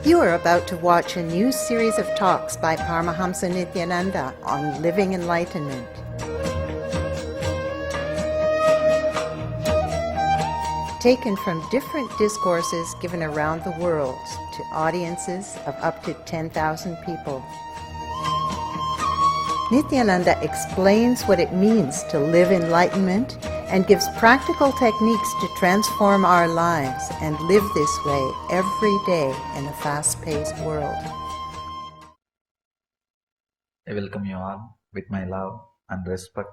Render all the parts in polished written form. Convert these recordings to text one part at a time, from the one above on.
You are about to watch a new series of talks by Paramahamsa Nityananda on living enlightenment. Taken from different discourses given around the world to audiences of up to 10,000 people. Nityananda explains what it means to live enlightenment and gives practical techniques to transform our lives and live this way every day in a fast-paced world. I welcome you all with my love and respect.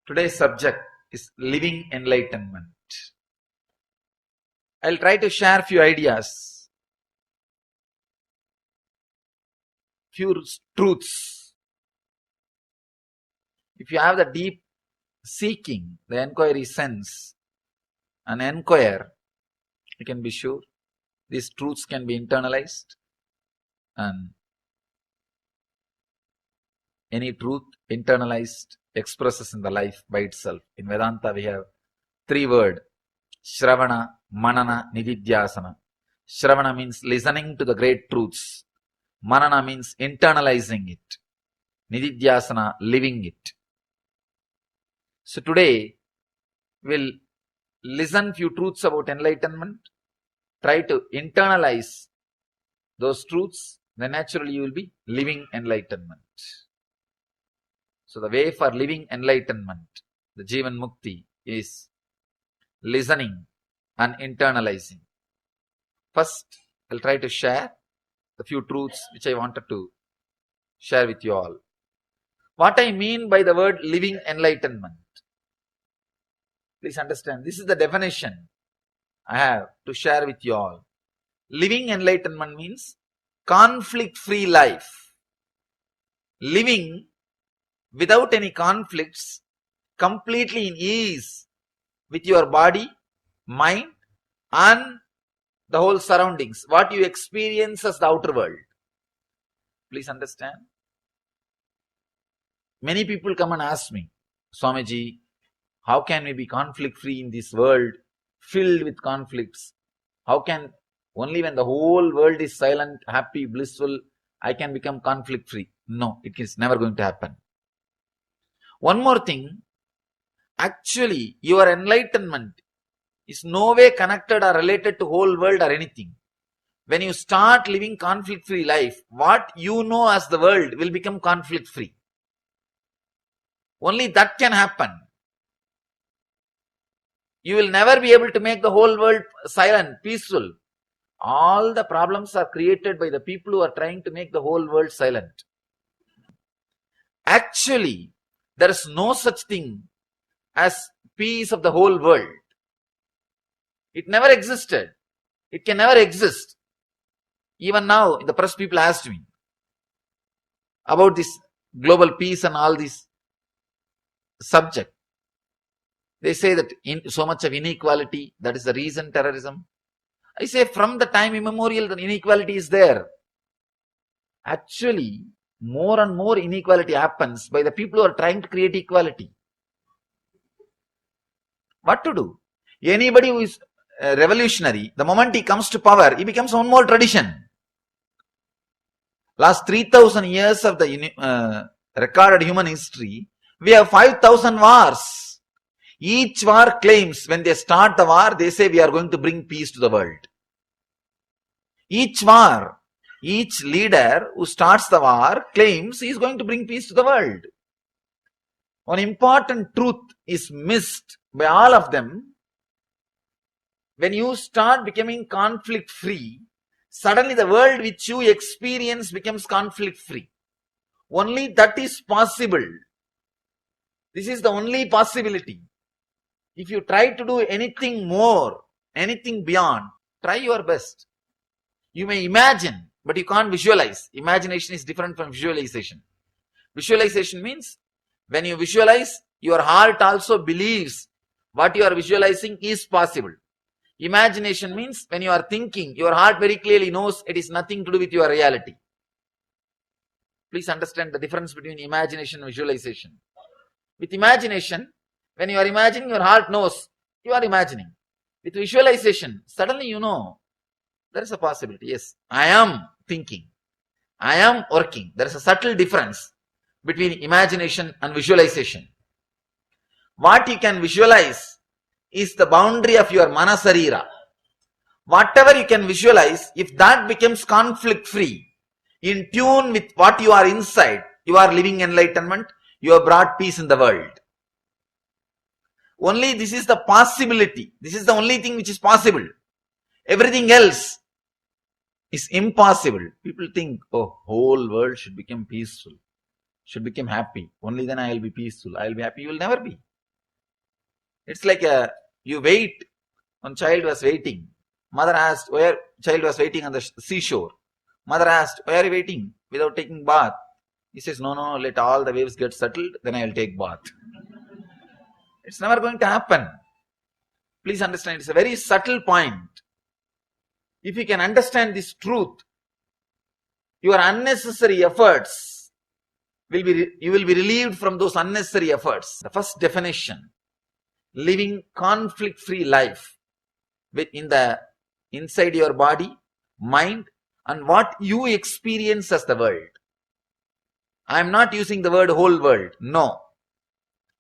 Today's subject is living enlightenment. I'll try to share few ideas, few truths. If you have the deep seeking, the inquiry sense, and inquire, you can be sure these truths can be internalized, and any truth internalized expresses in the life by itself. In Vedanta we have three words: Shravana, Manana, Nididhyasana. Shravana means listening to the great truths. Manana means internalizing it. Nididhyasana, living it. So today we'll listen few truths about enlightenment, try to internalize those truths, then naturally you will be living enlightenment. So the way for living enlightenment, the Jivan Mukti, is listening and internalizing. First, I'll try to share the few truths which I wanted to share with you all. What I mean by the word living enlightenment, please understand, this is the definition I have to share with you all. Living enlightenment means conflict-free life. Living without any conflicts, completely in ease with your body, mind, and the whole surroundings, what you experience as the outer world. Please understand. Many people come and ask me, Swamiji, how can we be conflict-free in this world filled with conflicts? How can, only when the whole world is silent, happy, blissful, I can become conflict-free? No, it is never going to happen. One more thing, actually your enlightenment is no way connected or related to whole world or anything. When you start living conflict-free life, what you know as the world will become conflict-free. Only that can happen. You will never be able to make the whole world silent, peaceful. All the problems are created by the people who are trying to make the whole world silent. Actually, there is no such thing as peace of the whole world. It never existed. It can never exist. Even now, the press people asked me about this global peace and all this subject. They say that so much of inequality, that is the reason terrorism. I say from the time immemorial, the inequality is there. Actually, more and more inequality happens by the people who are trying to create equality. What to do? Anybody who is revolutionary, the moment he comes to power, he becomes one more tradition. Last 3,000 years of the recorded human history, we have 5,000 wars. Each war claims, when they start the war, they say we are going to bring peace to the world. Each war, each leader who starts the war claims he is going to bring peace to the world. One important truth is missed by all of them. When you start becoming conflict-free, suddenly the world which you experience becomes conflict-free. Only that is possible. This is the only possibility. If you try to do anything more, anything beyond, try your best. You may imagine, but you can't visualize. Imagination is different from visualization. Visualization means when you visualize, your heart also believes what you are visualizing is possible. Imagination means when you are thinking, your heart very clearly knows it is nothing to do with your reality. Please understand the difference between imagination and visualization. With imagination, when you are imagining, your heart knows You are imagining. With visualization, suddenly you know there is a possibility. Yes, I am thinking. I am working. There is a subtle difference between imagination and visualization. What you can visualize is the boundary of your manasarira. Whatever you can visualize, if that becomes conflict free, in tune with what you are inside, you are living enlightenment, you have brought peace in the world. Only this is the possibility. This is the only thing which is possible. Everything else is impossible. People think, oh, whole world should become peaceful, should become happy. Only then I will be peaceful, I will be happy. You will never be. It's like you wait. One child was waiting. Mother asked, where? Child was waiting on the seashore. Mother asked, why are you waiting without taking bath? He says, no, let all the waves get settled, then I will take bath. It's never going to happen. Please understand, it's a very subtle point. If you can understand this truth, your unnecessary efforts you will be relieved from those unnecessary efforts. The first definition, living conflict-free life inside your body, mind, and what you experience as the world. I am not using the word whole world. No.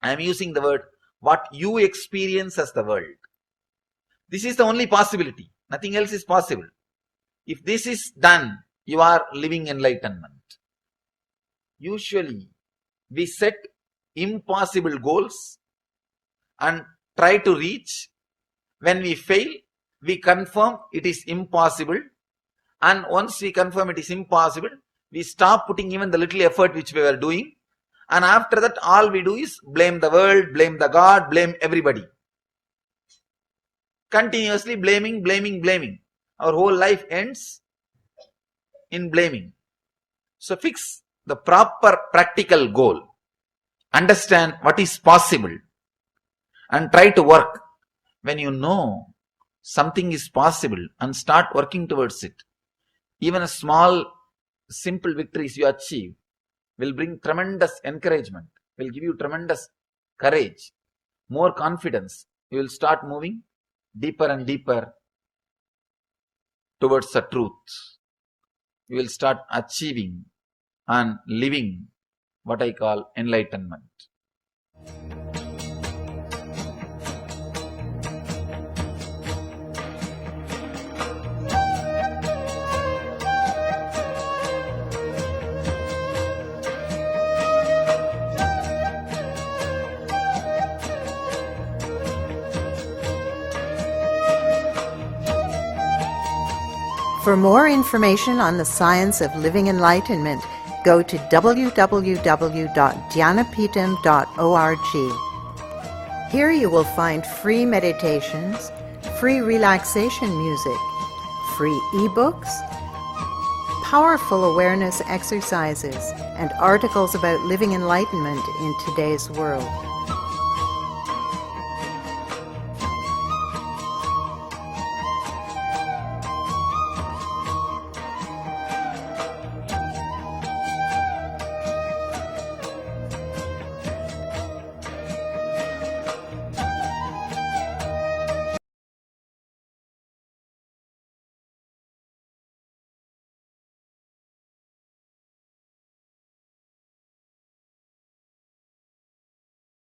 I am using the word what you experience as the world. This is the only possibility. Nothing else is possible. If this is done, you are living enlightenment. Usually, we set impossible goals and try to reach. When we fail, we confirm it is impossible. And once we confirm it is impossible, we stop putting even the little effort which we were doing. And after that, all we do is blame the world, blame the God, blame everybody. Continuously blaming. Our whole life ends in blaming. So fix the proper practical goal. Understand what is possible and try to work. When you know something is possible and start working towards it, even a small, simple victories you achieve will bring tremendous encouragement, will give you tremendous courage, more confidence. You will start moving deeper and deeper towards the truth. You will start achieving and living what I call enlightenment. For more information on the science of living enlightenment, go to www.dhyanapeetham.org. Here you will find free meditations, free relaxation music, free ebooks, powerful awareness exercises, and articles about living enlightenment in today's world.